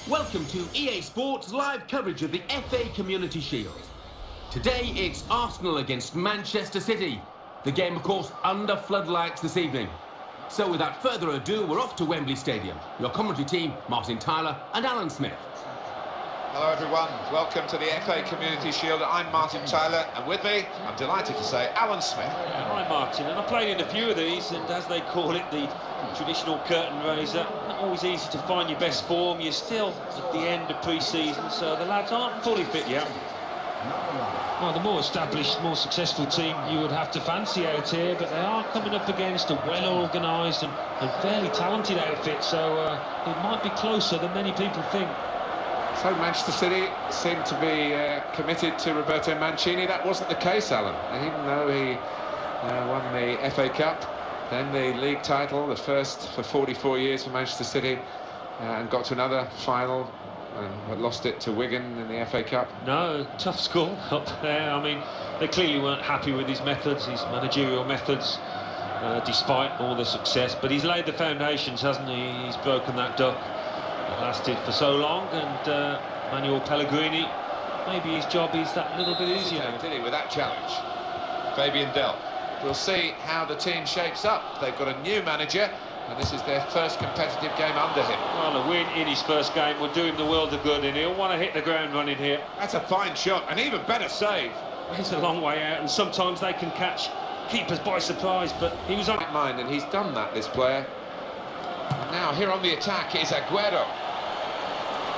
Welcome to EA Sports live coverage of the FA Community Shield. Today it's Arsenal against Manchester City. The game, of course, under floodlights this evening. So without further ado, we're off to Wembley Stadium. Your commentary team, Martin Tyler and Alan Smith. Hello everyone, welcome to the FA Community Shield. I'm Martin Tyler, and with me, I'm delighted to say, Alan Smith. Hi Martin, and I played in a few of these, and as they call it, the traditional curtain raiser. Not always easy to find your best form. You're still at the end of pre-season, so the lads aren't fully fit yet. Well, the more established, more successful team you would have to fancy out here, but they are coming up against a well-organised and fairly talented outfit, so it might be closer than many people think. So Manchester City seemed to be committed to Roberto Mancini. That wasn't the case, Alan. And even though he won the FA Cup, then the league title, the first for 44 years for Manchester City, and got to another final and lost it to Wigan in the FA Cup. No, tough school up there. I mean, they clearly weren't happy with his methods, his managerial methods, despite all the success. But he's laid the foundations, hasn't he? He's broken that duck. It lasted for so long, and Manuel Pellegrini, maybe his job is that little bit easier. Did he with that challenge? Fabian Delph. We'll see how the team shapes up. They've got a new manager, and this is their first competitive game under him. Well, a win in his first game would do him the world of good, and he'll want to hit the ground running here. That's a fine shot, an even better save. It's a long way out, and sometimes they can catch keepers by surprise, but he was on mind, and he's done that, this player. And now here on the attack is Aguero.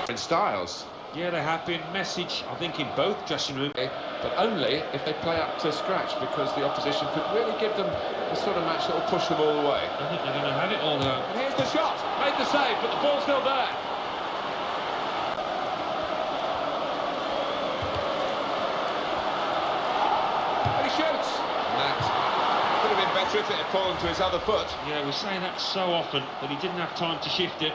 In styles. Yeah, they have been. Message, I think, in both dressing rooms. But only if they play up to scratch, because the opposition could really give them the sort of match that will push them all the way. I think they're going to have it all though. And here's the shot, made the save, but the ball's still there. And he shoots. And that could have been better if it had fallen to his other foot. Yeah, we say that so often, but he didn't have time to shift it.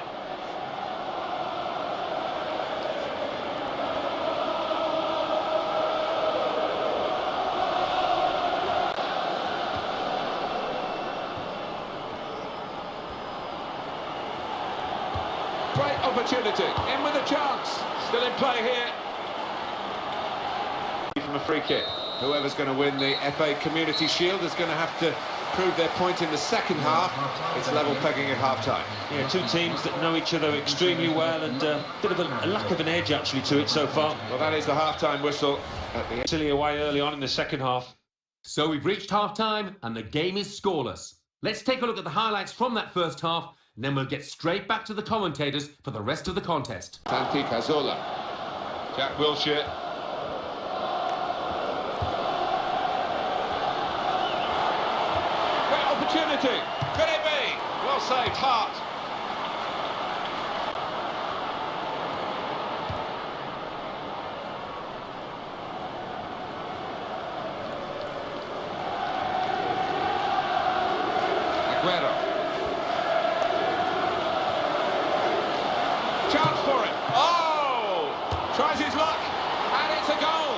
Great opportunity, in with a chance, still in play here. From a free kick, whoever's going to win the FA Community Shield is going to have to prove their point in the second half. It's level pegging at half-time. Yeah, two teams that know each other extremely well, and a bit of a lack of an edge actually to it so far. Well, that is the half-time whistle at the end. Silly away early on in the second half. So we've reached half-time and the game is scoreless. Let's take a look at the highlights from that first half, and then we'll get straight back to the commentators for the rest of the contest. Santi Cazorla, Jack Wilshere. Great opportunity. Could it be? Well saved, Hart. Aguero. Chance for it. Oh! Tries his luck, and it's a goal.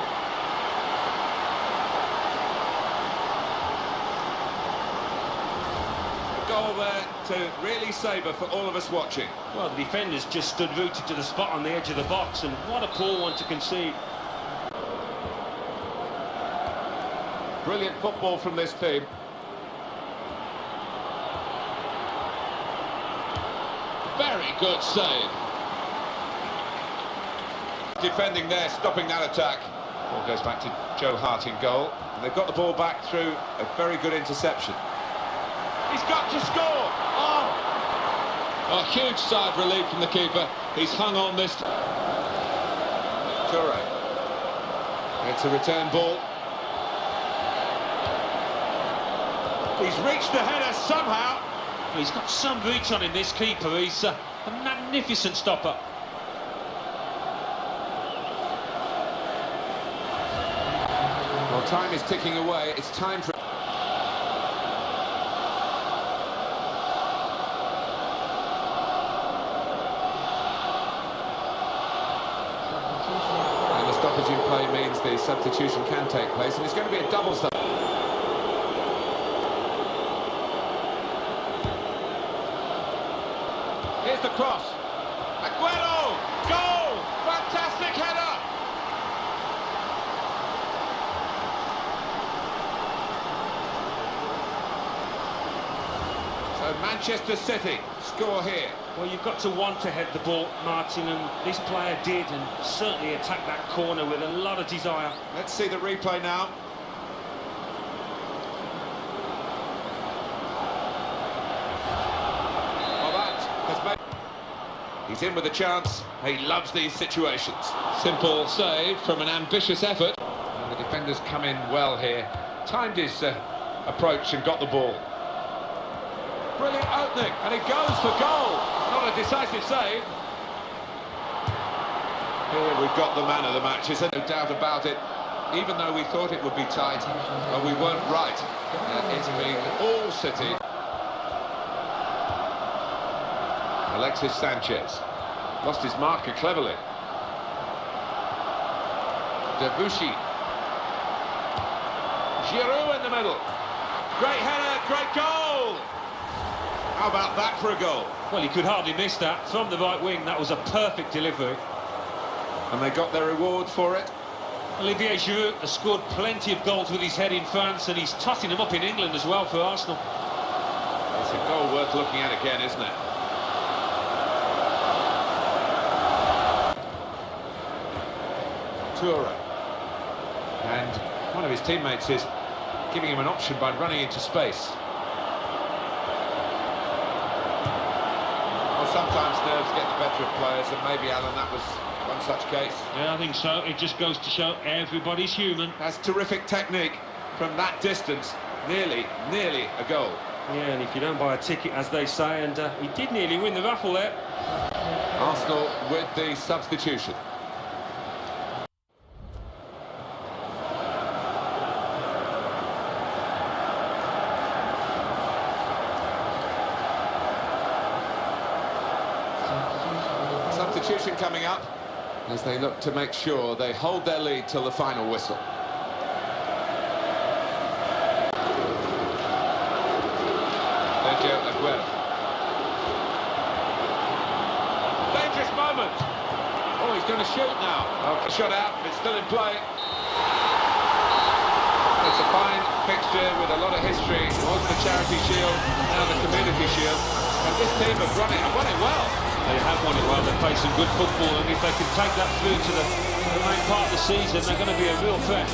A goal there to really savour for all of us watching. Well, the defenders just stood rooted to the spot on the edge of the box, and what a poor one to concede. Brilliant football from this team. Very good save. Defending there, stopping that attack. Ball goes back to Joe Hart in goal. And they've got the ball back through a very good interception. He's got to score! Oh! A huge sigh of relief from the keeper. He's hung on this. Toure. It's a return ball. He's reached the header somehow. He's got some reach on him, this keeper. He's a magnificent stopper. Well, time is ticking away. It's time for... And the stoppage in play means the substitution can take place, and it's going to be a double sub. Here's the cross. Aguero! Manchester City score here. Well, you've got to want to head the ball, Martin, and this player did, and certainly attacked that corner with a lot of desire. Let's see the replay now. Well, that has made... He's in with a chance. He loves these situations. Simple save from an ambitious effort. And the defenders come in well here. Timed his approach and got the ball. Brilliant opening, and he goes for goal. Not a decisive save. Here we've got the man of the match, is there? No doubt about it. Even though we thought it would be tight, well, we weren't right. It's been all City. Alexis Sanchez lost his marker cleverly. Debussy. Giroud in the middle. Great header, great goal. How about that for a goal? Well, he could hardly miss that. From the right wing, that was a perfect delivery. And they got their reward for it. Olivier Giroud has scored plenty of goals with his head in France, and he's totting them up in England as well for Arsenal. It's a goal worth looking at again, isn't it? Toure. And one of his teammates is giving him an option by running into space. Well, sometimes nerves get the better of players, and maybe, Alan, that was one such case. Yeah, I think so. It just goes to show everybody's human. That's terrific technique from that distance. Nearly a goal. Yeah, and if you don't buy a ticket, as they say, and he did nearly win the raffle there. Arsenal with the substitution. Substitution coming up as they look to make sure they hold their lead till the final whistle. S.Aguero. Dangerous moment. Oh, he's going to shoot now. Okay, shot out, it's still in play. It's a fine fixture with a lot of history. It was the Charity Shield, now the Community Shield. And this team have run it well. They have won it well. They play some good football, and if they can take that through to the main part of the season, they're going to be a real threat.